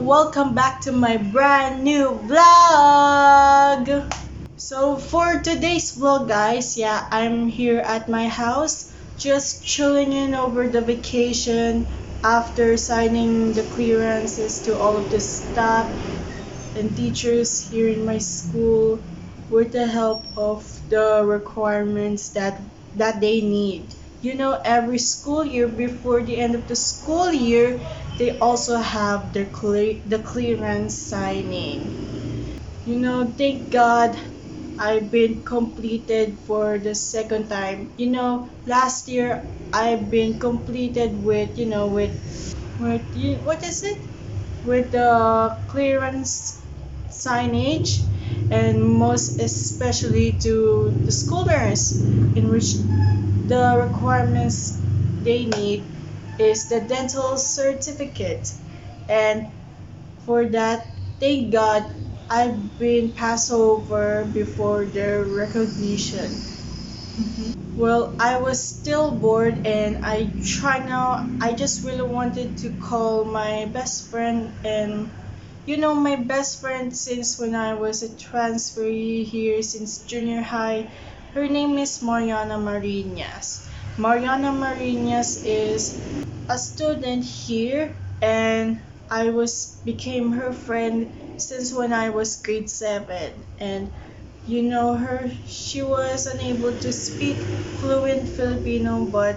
welcome back to my brand new vlog. So for today's vlog, guys, I'm here at my house just chilling in over the vacation after signing the clearances to all of the staff and teachers here in my school with the help of the requirements that they need. You know, every school year before the end of the school year, they also have the clearance signing. You know, thank God I've been completed for the second time. You know, last year I've been completed with, what is it? With the clearance signage, and most especially to the school nurse, in which the requirements they need is the dental certificate. And for that, thank God, I've been passed over before their recognition. Well, I was still bored and I just really wanted to call my best friend, and my best friend since when I was a transferee here since junior high. Her name is Mariana Marinas. Mariana Marinas is a student here, and I became her friend since when I was grade 7. And you know her, she was unable to speak fluent Filipino, but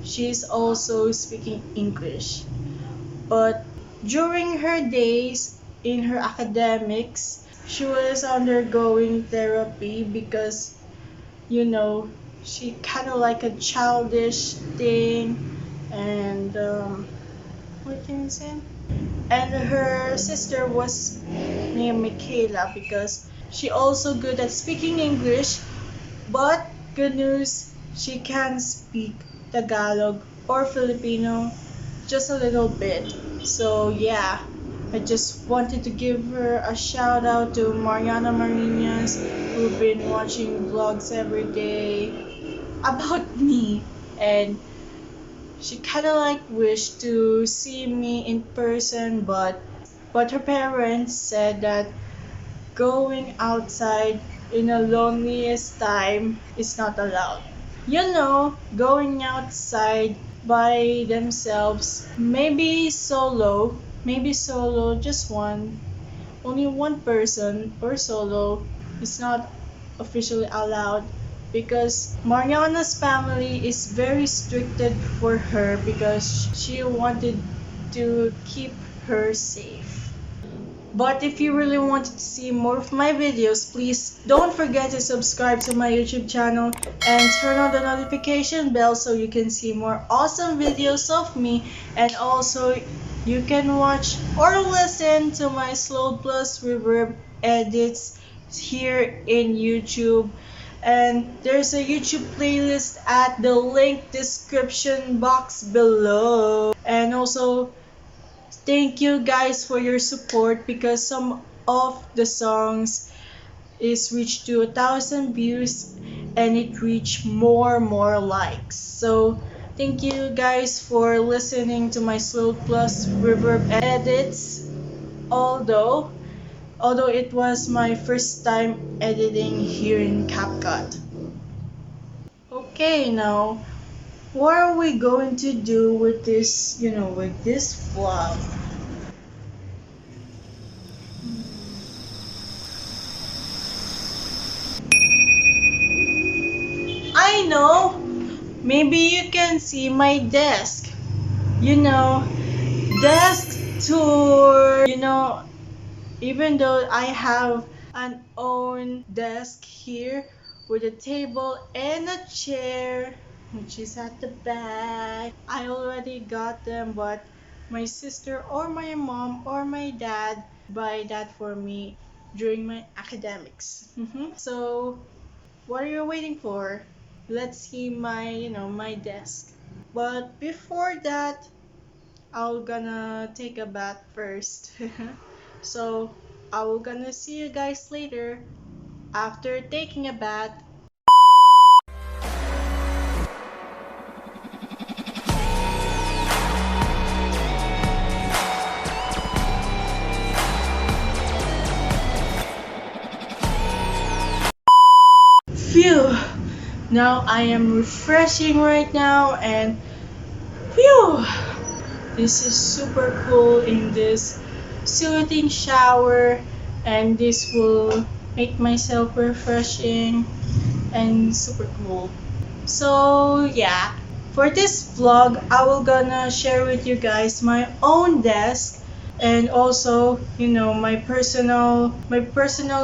she's also speaking English. But during her days in her academics, she was undergoing therapy because, she kind of like a childish thing, and what can you say? And her sister was named Michaela because she also good at speaking English, but good news, she can speak Tagalog or Filipino just a little bit. So yeah, I just wanted to give her a shout out to Mariana Marinas, who've been watching vlogs every day about me, and she kind of like wished to see me in person, but her parents said that going outside in a loneliest time is not allowed. Going outside by themselves, maybe solo, just only one person or solo is not officially allowed because Mariana's family is very stricted for her because she wanted to keep her safe. But if you really wanted to see more of my videos, please don't forget to subscribe to my YouTube channel and turn on the notification bell so you can see more awesome videos of me. And also, you can watch or listen to my slow plus reverb edits here in YouTube. And there's a YouTube playlist at the link description box below. And also, thank you guys for your support because some of the songs is reached to 1,000 views and it reached more likes. So thank you guys for listening to my slow plus reverb edits. Although it was my first time editing here in CapCut. Okay, now what are we going to do with this, with this vlog? I know, maybe you can see my desk. Desk tour. Even though I have an own desk here with a table and a chair, which is at the back. I already got them, but my sister or my mom or my dad buy that for me during my academics. So, what are you waiting for? Let's see my desk. But before that, I'm gonna take a bath first. So, I will gonna see you guys later after taking a bath. Phew! Now I am refreshing right now, and phew! This is super cool in this soothing shower, and this will make myself refreshing and super cool. So yeah, for this vlog, I will gonna share with you guys my own desk and also, my personal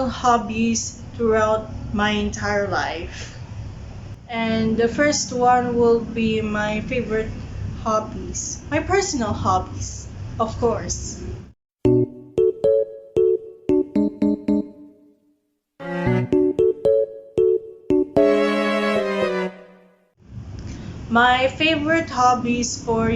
hobbies throughout my entire life. And the first one will be my favorite hobbies, my personal hobbies, of course. My favorite hobbies for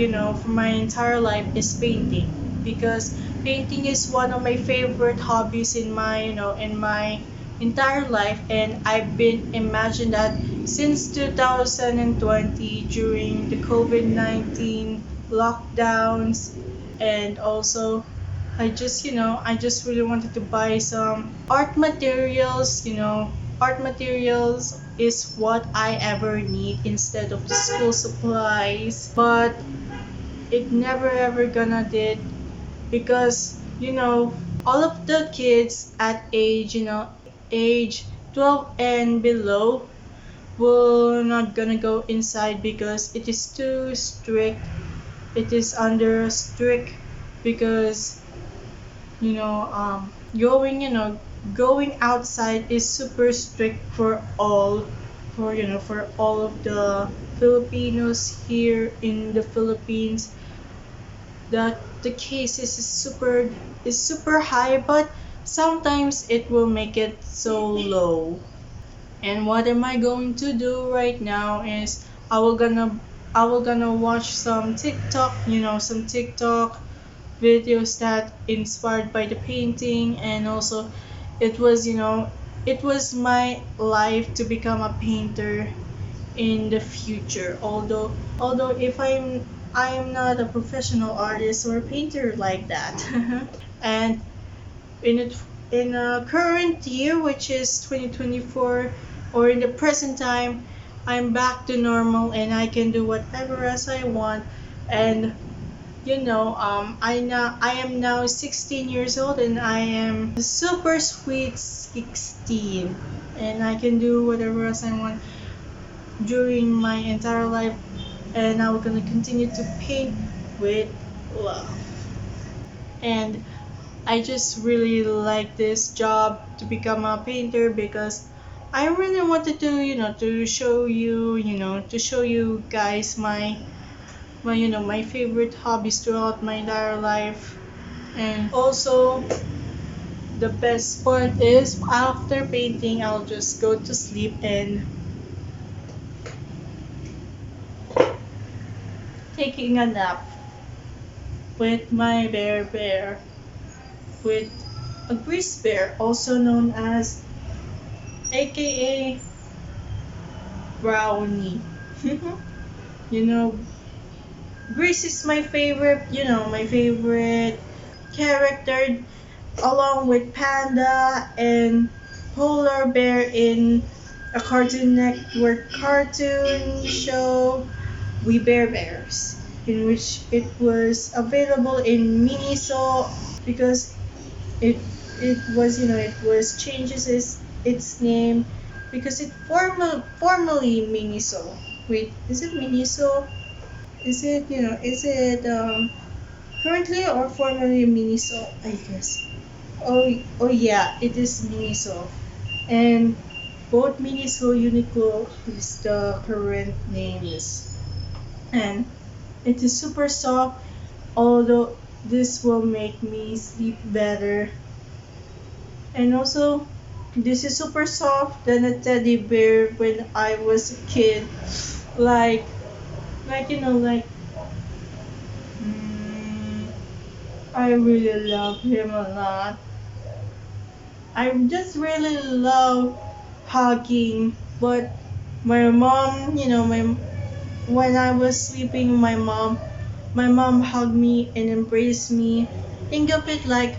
my entire life is painting, because painting is one of my favorite hobbies in my entire life, and I've been imagined that since 2020 during the COVID-19 lockdowns. And also I just really wanted to buy some art materials is what I ever need instead of the school supplies. But it never ever gonna did, because all of the kids at age 12 and below will not gonna go inside because it is too strict. It is under strict because you know going going outside is super strict for all of the Filipinos here in the Philippines. That the cases is super high, but sometimes it will make it so low. And what am I going to do right now is I will gonna watch some TikTok videos that inspired by the painting. And also it was my life to become a painter in the future. Although if I'm not a professional artist or painter like that. And in a current year, which is 2024, or in the present time, I'm back to normal and I can do whatever as I want. And I am now 16 years old, and I am a super sweet 16, and I can do whatever else I want during my entire life, and I'm gonna continue to paint with love. And I just really like this job to become a painter, because I really wanted to show you guys my favorite hobbies throughout my entire life. And also, the best part is after painting, I'll just go to sleep and taking a nap with my bear, with a grease bear, also known as AKA Brownie. you know, Grease is my favorite character, along with Panda and Polar Bear in a Cartoon Network cartoon show, We Bear Bears, in which it was available in Miniso, because it was changes its name, because it formerly Miniso. Wait, is it Miniso? Is it currently or formerly Miniso? I guess. Oh yeah, it is Miniso. And both Miniso Uniqlo is the current names. And it is super soft, although this will make me sleep better. And also, this is super soft than a teddy bear when I was a kid. Like, like, mm, I really love him a lot. I just really love hugging, but my mom, when I was sleeping, my mom hugged me and embraced me. Think of it like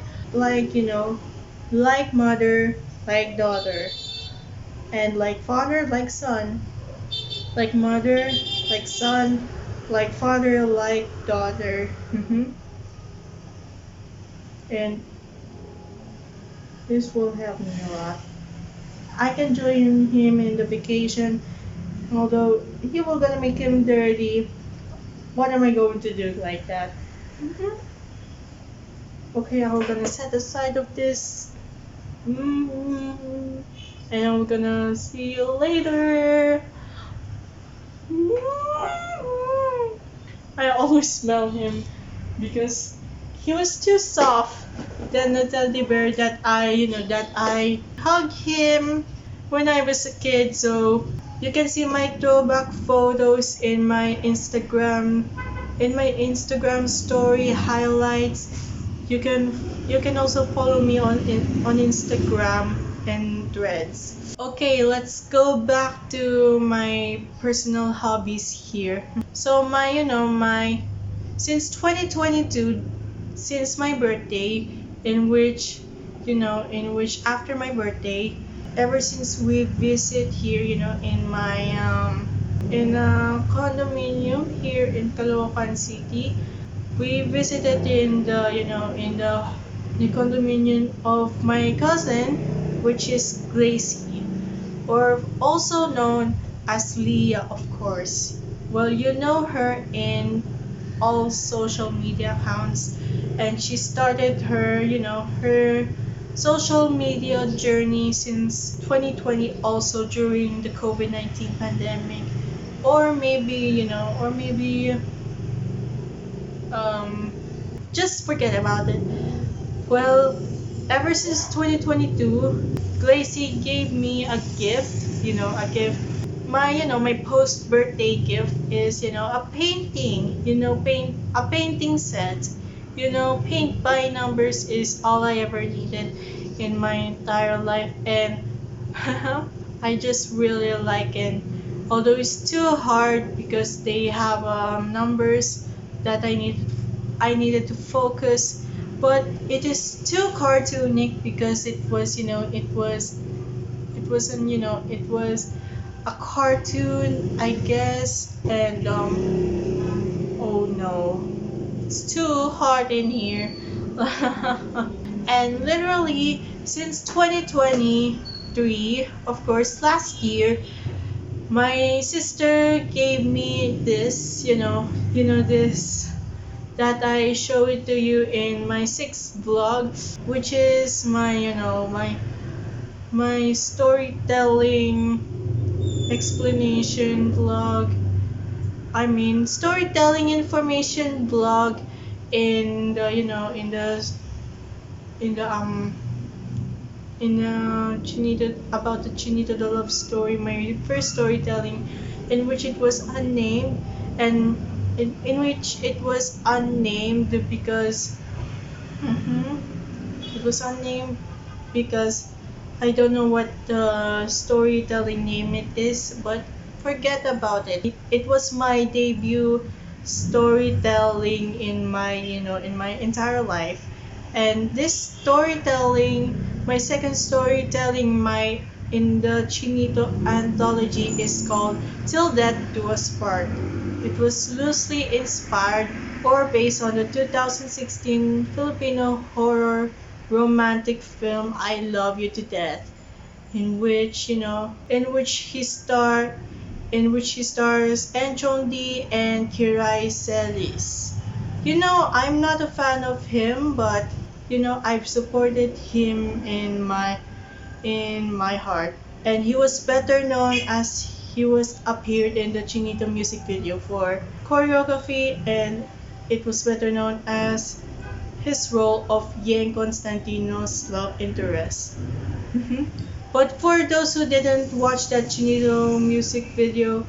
like mother, like daughter. And like father, like son, like mother, like son, like father, like daughter. And this will help me a lot. I can join him in the vacation, although he will gonna make him dirty. What am I going to do like that? Okay, I'm gonna set aside of this. And I'm gonna see you later. I always smell him because he was too soft than the teddy bear that I hug him when I was a kid. So you can see my throwback photos in my Instagram story highlights. You can also follow me on Instagram and Threads. Okay, let's go back to my personal hobbies here. So my since 2022, since my birthday, in which after my birthday, ever since we visit here, in my in a condominium here in Caloocan City, we visited in the condominium of my cousin, which is Gracie, or also known as Leah, of course. Well, you know her in all social media accounts, and she started her social media journey since 2020, also during the COVID-19 pandemic, or maybe um, just forget about it. Well, ever since 2022, Gracie gave me a gift, a gift. My post birthday gift is, a painting, a painting set. Paint by numbers is all I ever needed in my entire life, and I just really like it. Although it's too hard because they have numbers that I needed to focus, but it is too cartoonic because it was a cartoon, I guess, and oh no, it's too hard in here. And literally since 2023, of course, last year, my sister gave me this, this that I show it to you in my sixth vlog, which is my storytelling explanation vlog. I mean, storytelling information vlog in the in the Chinito, about the Chinito the Love Story, my first storytelling, in which it was unnamed, and in which it was unnamed because it was unnamed because I don't know what the storytelling name it is, but forget about it. It was my debut storytelling in my entire life. And this storytelling, my second storytelling, in the Chinito anthology, is called Till Death Do Us Part. It was loosely inspired or based on the 2016 Filipino horror romantic film I Love You to Death, in which he stars Enchong Di and Kirai Celis. I'm not a fan of him, but I've supported him in my heart. And he was better known as he was appeared in the Chinito music video for choreography, and it was better known as his role of Yen Constantino's love interest. But for those who didn't watch that Chinito music video,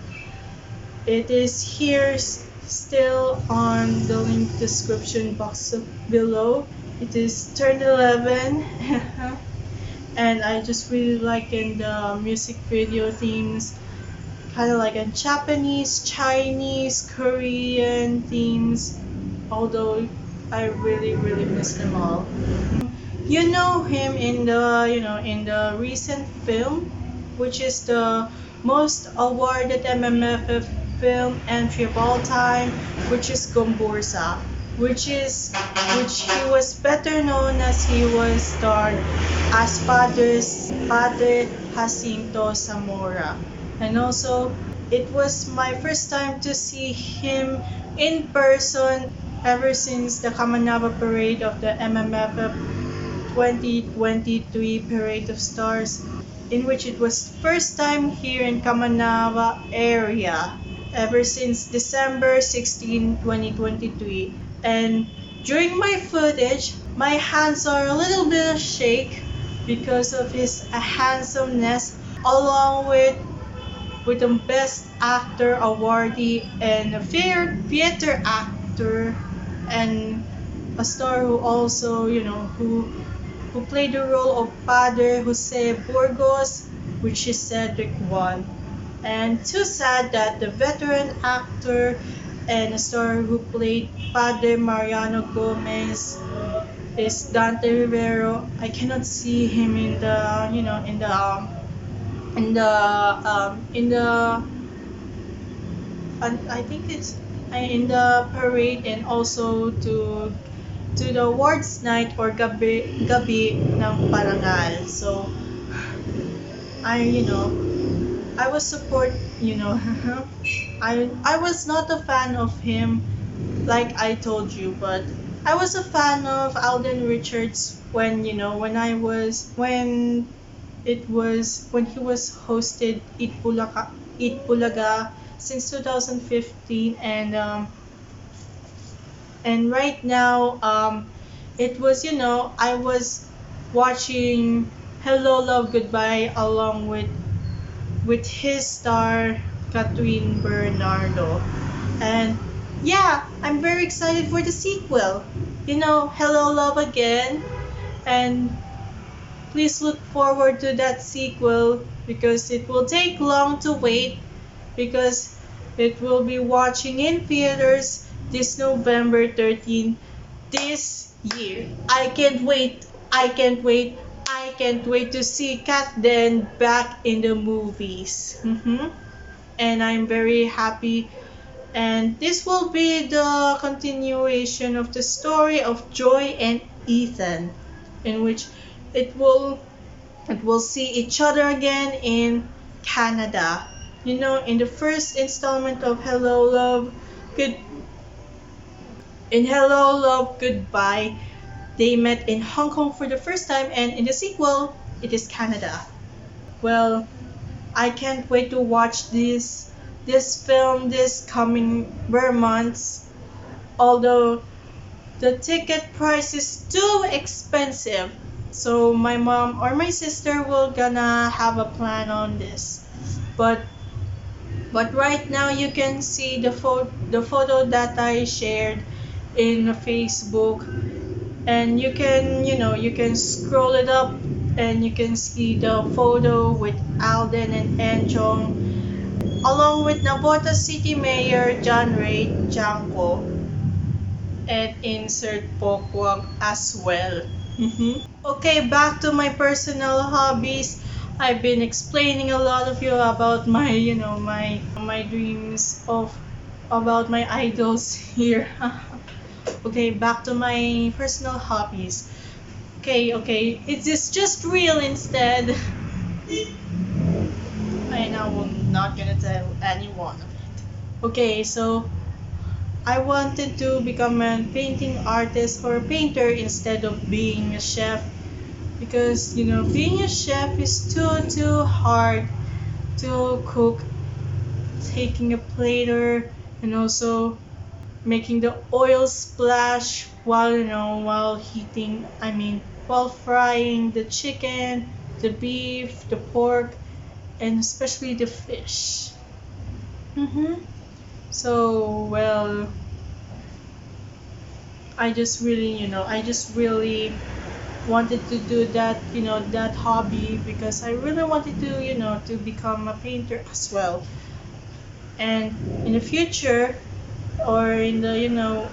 it is here still on the link description box below. It is turn 11. And I just really like in the music video themes, kind of like a Japanese, Chinese, Korean themes, although I really really miss them all. You know him in the recent film which is the most awarded MMFF film entry of all time, which is Gombursa, which he was better known as he was starred as Padre Jacinto Zamora. And also, it was my first time to see him in person ever since the Kamanava parade of the MMFF 2023 Parade of Stars, in which it was first time here in Kamanava area ever since December 16, 2023. And during my footage, my hands are a little bit shake because of his handsomeness, along with the Best Actor awardee and a theater actor and a star who also, who played the role of Padre Jose Burgos, which is Cedric won. And too sad that the veteran actor and a star who played Padre Mariano Gomez is Dante Rivero. I cannot see him in the, I think it's in the parade, and also to the awards night or gabi ng parangal. So I was support, I was not a fan of him like I told you, but I was a fan of Alden Richards when when he was hosted Eat Bulaga since 2015, and right now it was, I was watching Hello Love Goodbye along with his star Catherine Bernardo. And yeah, I'm very excited for the sequel. Hello Love Again, and please look forward to that sequel because it will take long to wait, because it will be watching in theaters this November 13 this year. I can't wait. I can't wait. I can't wait to see Kat Den back in the movies. And I'm very happy. And this will be the continuation of the story of Joy and Ethan, in which it will see each other again in Canada. In the first installment of Hello Love Goodbye, they met in Hong Kong for the first time, and in the sequel, it is Canada. Well, I can't wait to watch this film this coming months. Although the ticket price is too expensive, so my mom or my sister will gonna have a plan on this. But right now you can see the photo that I shared in Facebook, and you can scroll it up and you can see the photo with Alden and Enjong along with Nabota City Mayor John Ray Janko and insert Pokwang as well. Okay, back to my personal hobbies. I've been explaining a lot of you about my my dreams about my idols here. Okay, back to my personal hobbies. Okay, it's just real instead. And I'm not gonna tell anyone of it. Okay, so I wanted to become a painting artist or a painter instead of being a chef, because being a chef is too hard to cook, taking a plater and also making the oil splash while while frying the chicken, the beef, the pork, and especially the fish. So well, I just really wanted to do that, that hobby, because I really wanted to, to become a painter as well. And in the future, or in the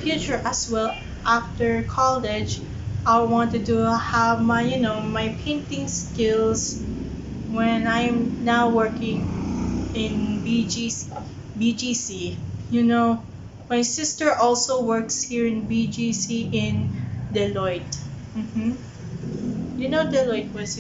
future as well, after college, I wanted to have my, my painting skills when I'm now working in BGC. You know, my sister also works here in BGC in Deloitte. You know, Deloitte was,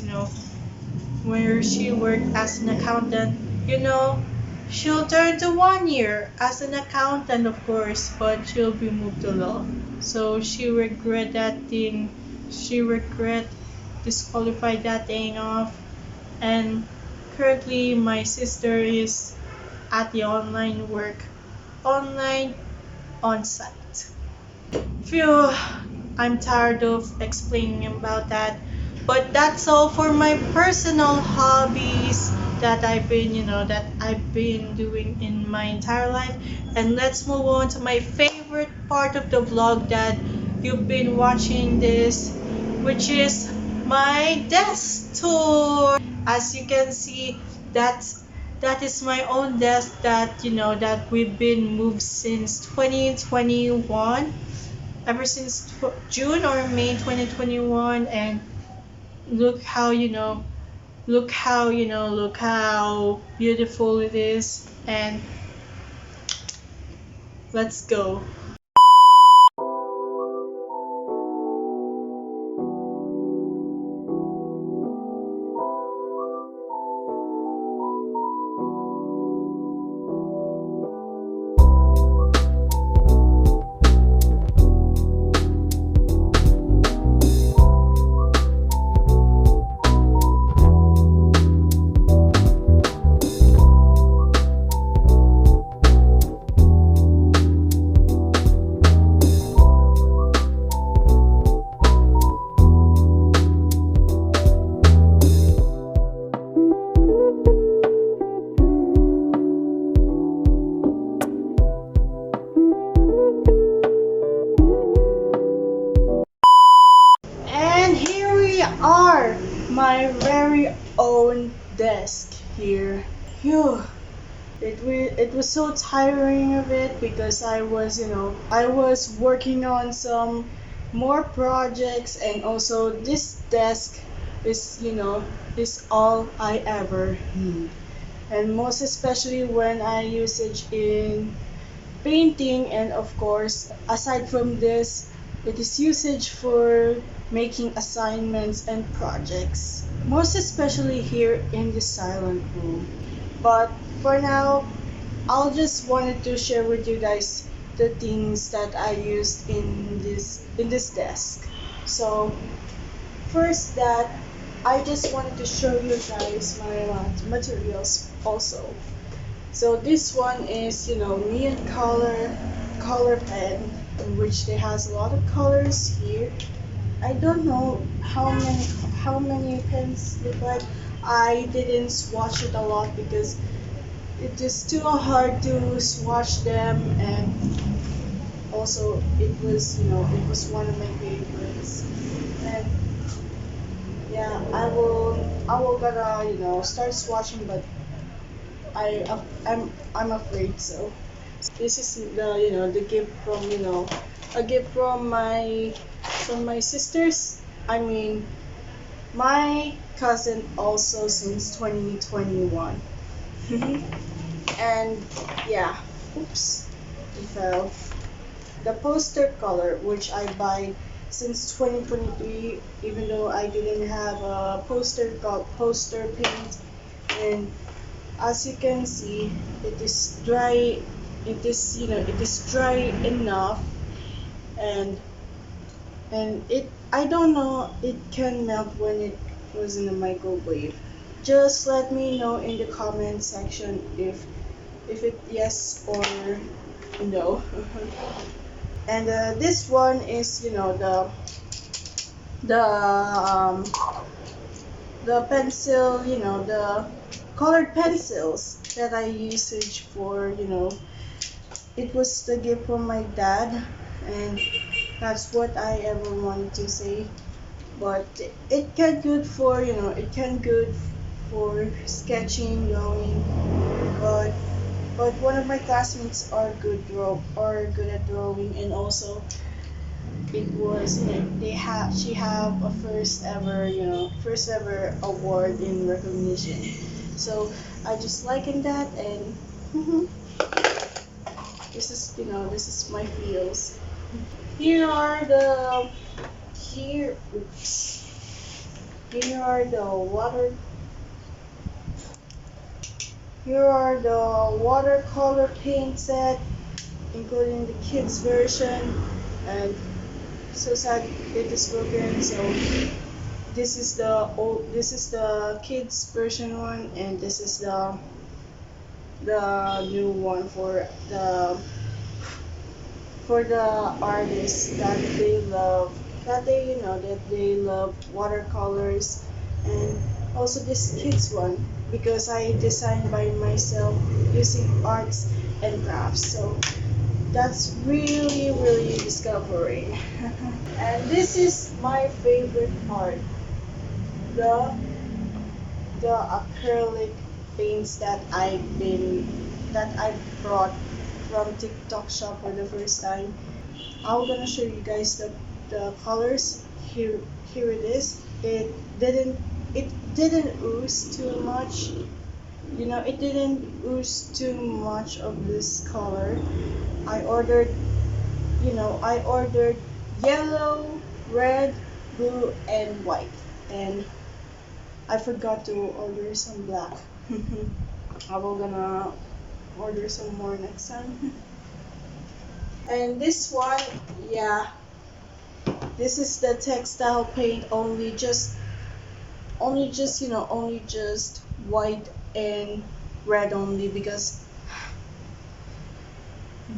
where she worked as an accountant. You know, she'll turn to 1 year as an accountant, of course, but she'll be moved to law. So she regret that thing. She regret disqualified that thing off. And currently, my sister is at the online work, online on site. Phew, I'm tired of explaining about that. But that's all for my personal hobbies that I've been doing in my entire life. And let's move on to my favorite part of the vlog that you've been watching this, which is my desk tour. As you can see, that is my own desk that we've been moved since 2021, ever since June or May 2021. And look how look how beautiful it is. And let's go. And here we are, my very own desk here. Phew. It was so tiring of it because I was working on some more projects, and also this desk is all I ever need. And most especially when I use it in painting, and of course aside from this, it is usage for making assignments and projects, most especially here in the silent room. But for now, I'll just wanted to share with you guys the things that I used in this desk. So first, that I just wanted to show you guys my materials also. So this one is neon color pen, in which it has a lot of colors here. I don't know how many pens look like. I didn't swatch it a lot because it is too hard to swatch them, and also it was one of my favorites. And yeah, I will gonna start swatching, but I'm afraid. So this is the gift from a gift from my sisters. I mean, my cousin also since 2021. And yeah, oops, it fell. The poster color, which I buy since 2023, even though I didn't have a poster paint. And as you can see, it is dry. It is dry enough, and I don't know, it can melt when it was in the microwave. Just let me know in the comment section if it yes or no. And this one is the pencil, the colored pencils that I usage for it was the gift from my dad, and that's what I ever wanted to say. But it can good for sketching, drawing. But one of my classmates are good at drawing, and also it was, she have a first ever award in recognition. So I just liking that, and this is my feels. Here are the here oops. Here are the water Here are the watercolor paint set, including the kids version, and so sad it is broken. So this is the kids version one, and this is the new one for the artists that they love, that they love watercolors, and also this kids one because I designed by myself using arts and crafts. So that's really discovering. And this is my favorite part, the the acrylic paints that I brought from TikTok shop for the first time. I'm gonna show you guys the colors. Here it is. Didn't it didn't ooze too much. It didn't ooze too much of this color. I ordered I ordered yellow, red, blue, and white. And I forgot to order some black. I will gonna order some more next time. And this one, yeah, this is the textile paint, only just white and red only, because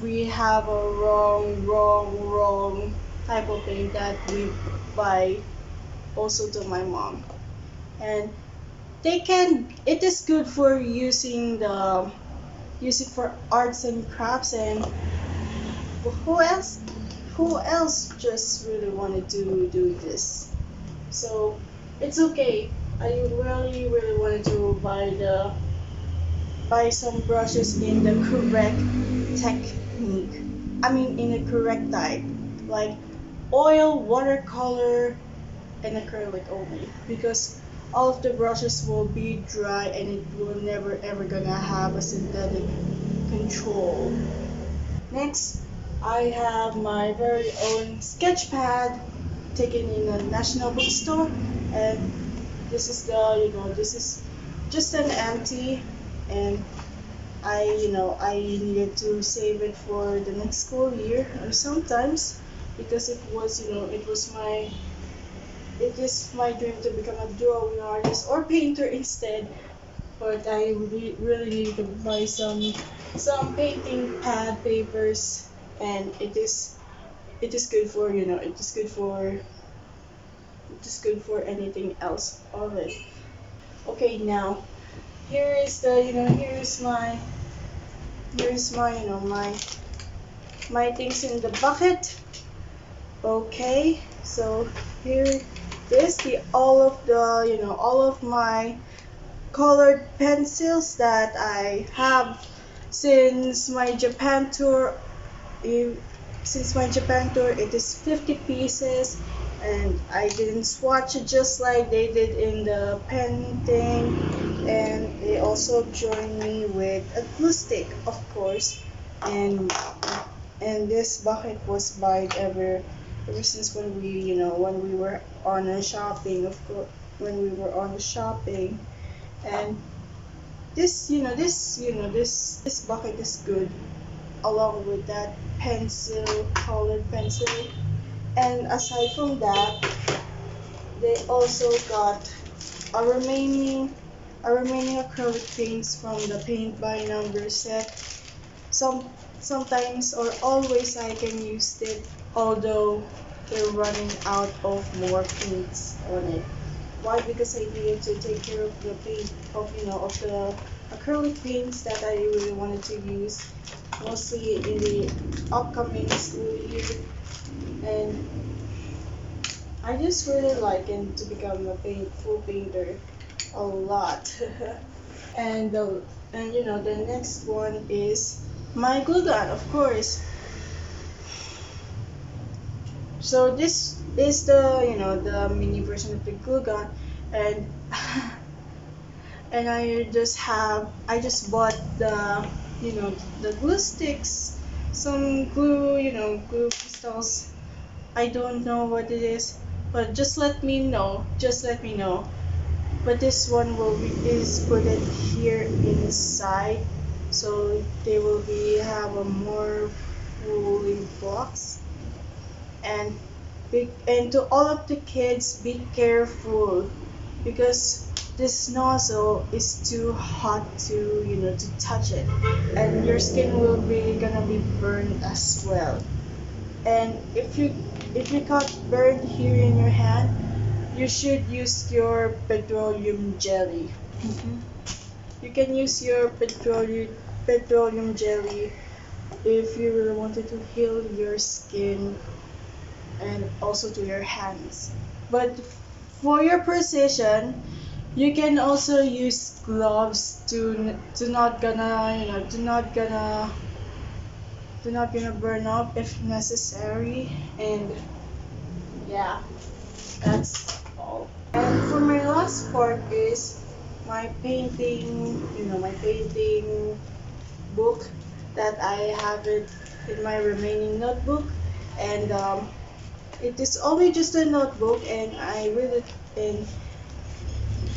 we have a wrong type of paint that we buy also to my mom. And it is good for using for arts and crafts. And who else just really wanted to do this? So it's okay. I really wanted to buy some brushes in the correct technique. I mean, in the correct type, like oil, watercolor, and acrylic only, because all of the brushes will be dry and it will never ever gonna have a synthetic control. Next, I have my very own sketch pad taken in a national bookstore, and this is just an empty, and I needed to save it for the next school year or sometimes, because it is my dream to become a drawing artist or painter instead. But I really need to buy some painting pad papers, and it is good for anything else already. Okay, now here is the here's my my things in the bucket. Okay, so here is the all of my colored pencils that I have since my Japan tour. It is 50 pieces, and I didn't swatch it just like they did in the pen thing. And they also joined me with a glue stick, of course. And this bucket was bought ever since when we were on a shopping, of course, when we were on the shopping. And this bucket is good, along with that colored pencil. And aside from that, they also got a remaining acrylic paints from the paint by number set. Sometimes or always I can use it, although they're running out of more paints on it. Why? Because I needed to take care of the paint of the acrylic paints that I really wanted to use, mostly in the upcoming school year. And I just really like to become a full painter a lot. And the next one is my glue gun, of course. So this is the the mini version of the glue gun, and and I just bought the the glue sticks, some glue glue crystals. I don't know what it is, but just let me know. Just let me know. But this one is put it here inside, so they will have a more fully box. And to all of the kids, be careful because this nozzle is too hot to to touch it, and your skin will be gonna be burned as well. And if you got burned here in your hand, you should use your petroleum jelly. Mhm. You can use your petroleum jelly if you really wanted to heal your skin and also to your hands. But for your precision, you can also use gloves to not gonna to not gonna burn up if necessary. And yeah, that's all. And for my last part is my painting, my painting book that I have it in my remaining notebook. And it is only just a notebook, and I really and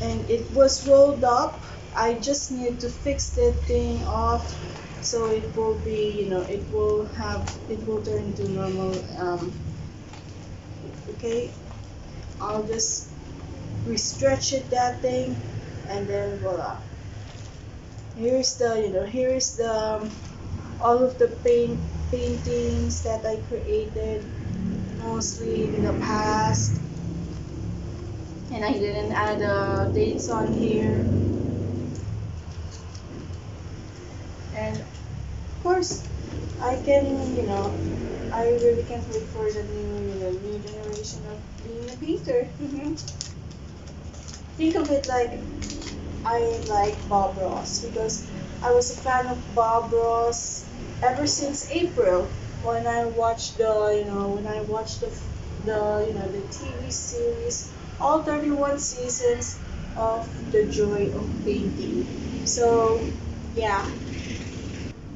and it was rolled up. I just need to fix the thing off so it will be, it will turn into normal. Okay, I'll just restretch it that thing, and then voila. Here's the, here's the all of the paintings that I created mostly in the past, and I didn't add dates on here. And of course, I can, I really can't wait for the new generation of being a painter. Think of it like I like Bob Ross because I was a fan of Bob Ross ever since April when I watched the TV series, all 31 seasons of The Joy of Painting. So yeah,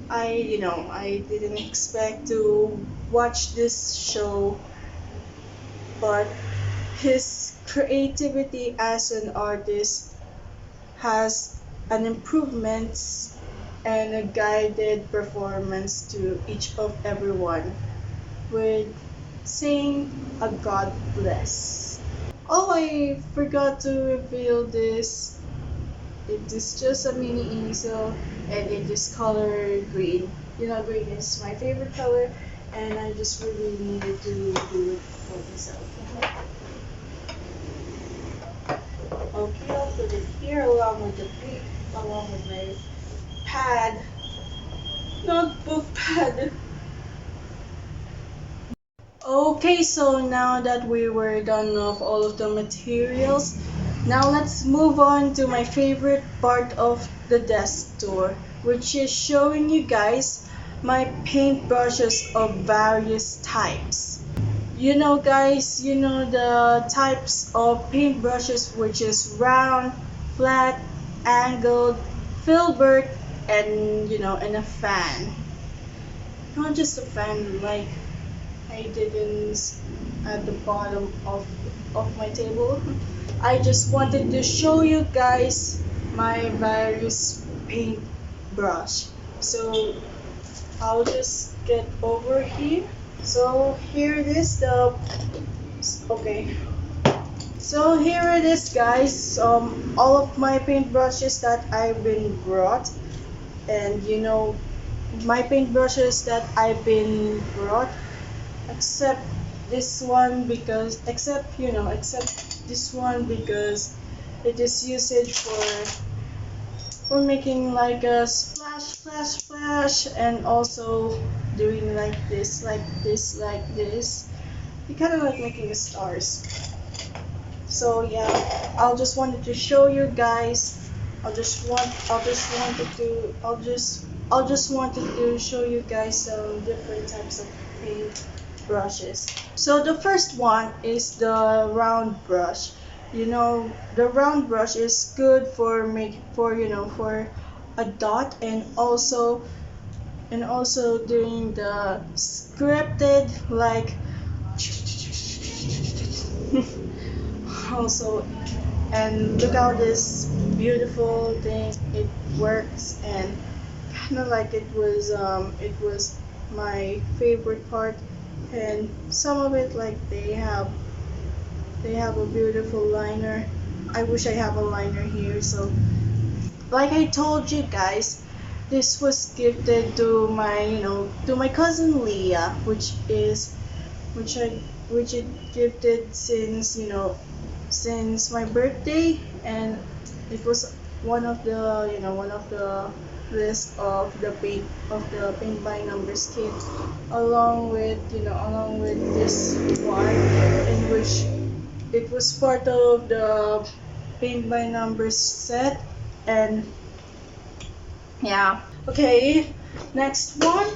I didn't expect to watch this show, but his creativity as an artist has an improvement and a guided performance to each of everyone with saying a God bless. Oh, I forgot to reveal this. It is just a mini easel, and it is color green. Green is my favorite color, and I just really needed to do it for myself. Okay, I'll put it here along with my pad, notebook pad. Okay, so now that we were done of all of the materials, now let's move on to my favorite part of the desk tour, which is showing you guys my paintbrushes of various types. Guys, the types of paintbrushes, which is round, flat, angled, filbert, and and a fan. Not just a fan like I did at the bottom of my table. I just wanted to show you guys my various paintbrush. So I'll just get over here. So here it is, okay. So here it is, guys. All of my paintbrushes that I've been brought, and my paintbrushes that I've been brought, except this one because except this one because it is usage for making like a splash splash splash, and also doing like this like this. You kind of like making the stars. So yeah, I'll just wanted to show you guys some different types of paint brushes. So the first one is the round brush. You know, the round brush is good for for a dot, and also doing the scripted like also. And look how this beautiful thing it works, and kind of like it was my favorite part. And some of it like they have a beautiful liner. I wish I have a liner here. So like I told you guys, this was gifted to my to my cousin Leah, which I which it gifted since since my birthday. And it was one of the one of the list of the paint by numbers kit, along with along with this one, in which it was part of the paint by numbers set. And yeah, okay, next one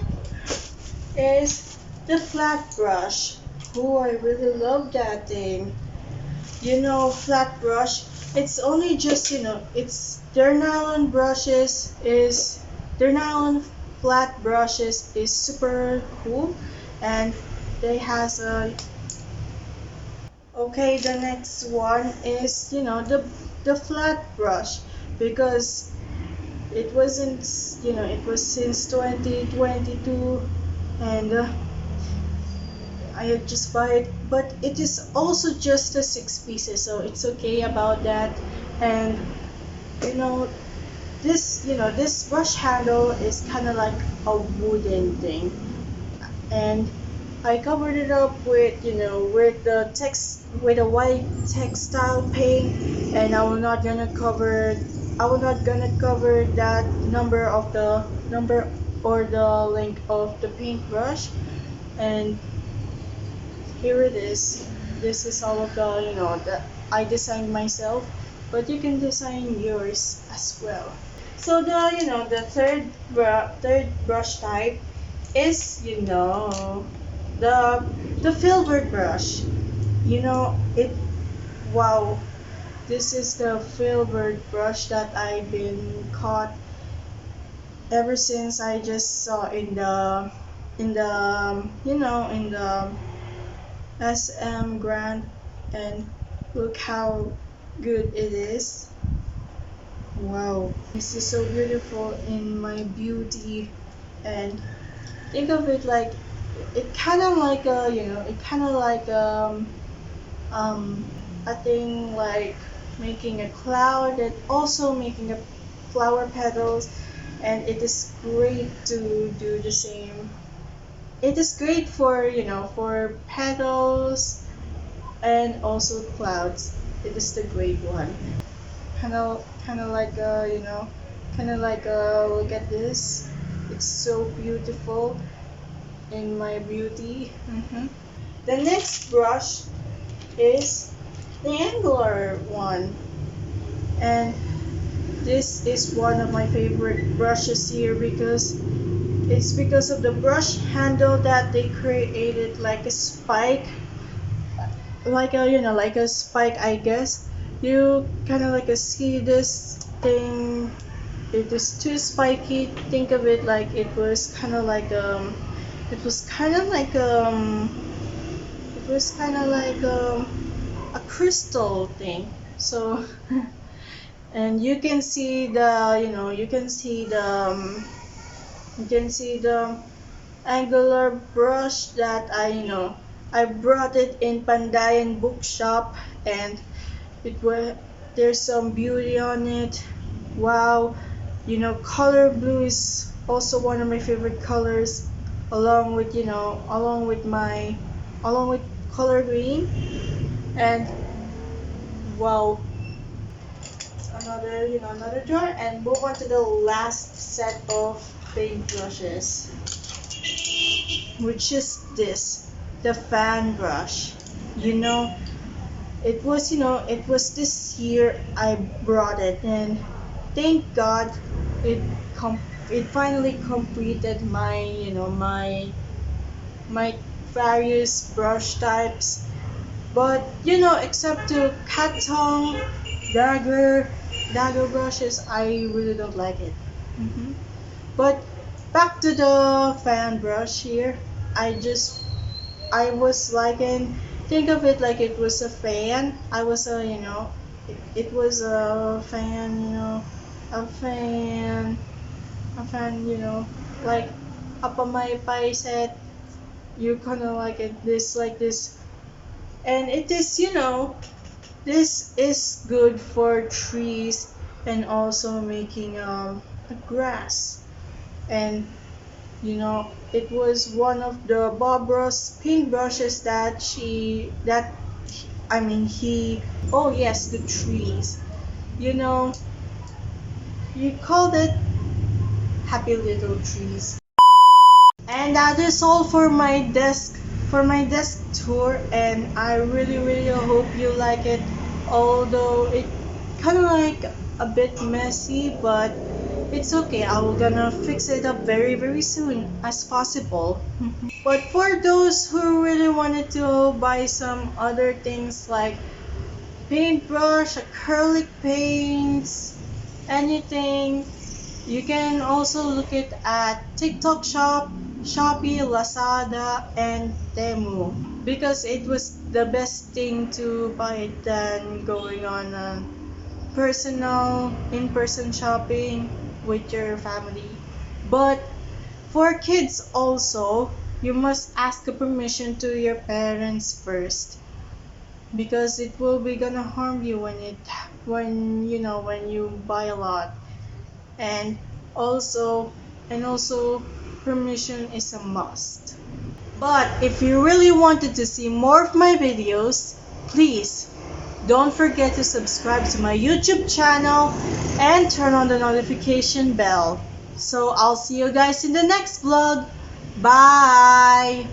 is the flat brush. Oh, I really love that thing. Flat brush, it's only just it's their nylon brushes is their nylon flat brushes is super cool. And they has a okay, the next one is the flat brush, because it wasn't it was since 2022. And I had just buy it, but it is also just a 6 pieces, so it's okay about that. And you know this brush handle is kind of like a wooden thing, and I covered it up with with the text with a white textile paint. And I will not gonna cover that number or the length of the paintbrush. And here it is. This is all of the that I designed myself, but you can design yours as well. So the third brush type is the filbert brush. It wow, this is the filbert brush that I've been caught ever since I just saw in the in the SM Grand. And look how good it is. Wow, this is so beautiful in my beauty. And think of it like it kind of like it kind of like a thing like making a cloud and also making a flower petals. And it is great to do the same. It is great for for petals and also clouds. It is the great one. Kind of like kind of like look at this. It's so beautiful in my beauty. The next brush is the angular one, and this is one of my favorite brushes here, because it's because of the brush handle that they created like a spike, like a like a spike, I guess. You kind of like a see this thing. It is too spiky. Think of it like it was kind of like it was kind of like it was kind of like a crystal thing. So and you can see the you can see the angular brush that I brought it in Pandayan bookshop. And it was there's some beauty on it. Wow, color blue is also one of my favorite colors, along with along with color green. And wow, another another drawer. And move on to the last set of paintbrushes, which is this, the fan brush. It was it was this year I brought it. And thank God it it finally completed my my various brush types. But except to cat tongue, dagger, dagger brushes, I really don't like it. hmm But back to the fan brush here. I was like think of it like it was a fan. I was it was a fan, a fan, a fan, like up on my bicep. You kind of like it this like this, and it is this is good for trees and also making a grass. And it was one of the Bob Ross paintbrushes that I mean he oh yes, the trees, you know you called it happy little trees. And that is all for my desk tour, and I really hope you like it, although it kind of like a bit messy, but it's okay. I'm gonna fix it up very soon as possible. But for those who really wanted to buy some other things like paintbrush, acrylic paints, anything, you can also look it at TikTok Shop, Shopee, Lazada, and Temu, because it was the best thing to buy it than going on a personal in-person shopping with your family. But for kids also, you must ask a permission to your parents first, because it will be gonna harm you when you buy a lot. And also and also permission is a must. But if you really wanted to see more of my videos, please don't forget to subscribe to my YouTube channel and turn on the notification bell. So I'll see you guys in the next vlog. Bye!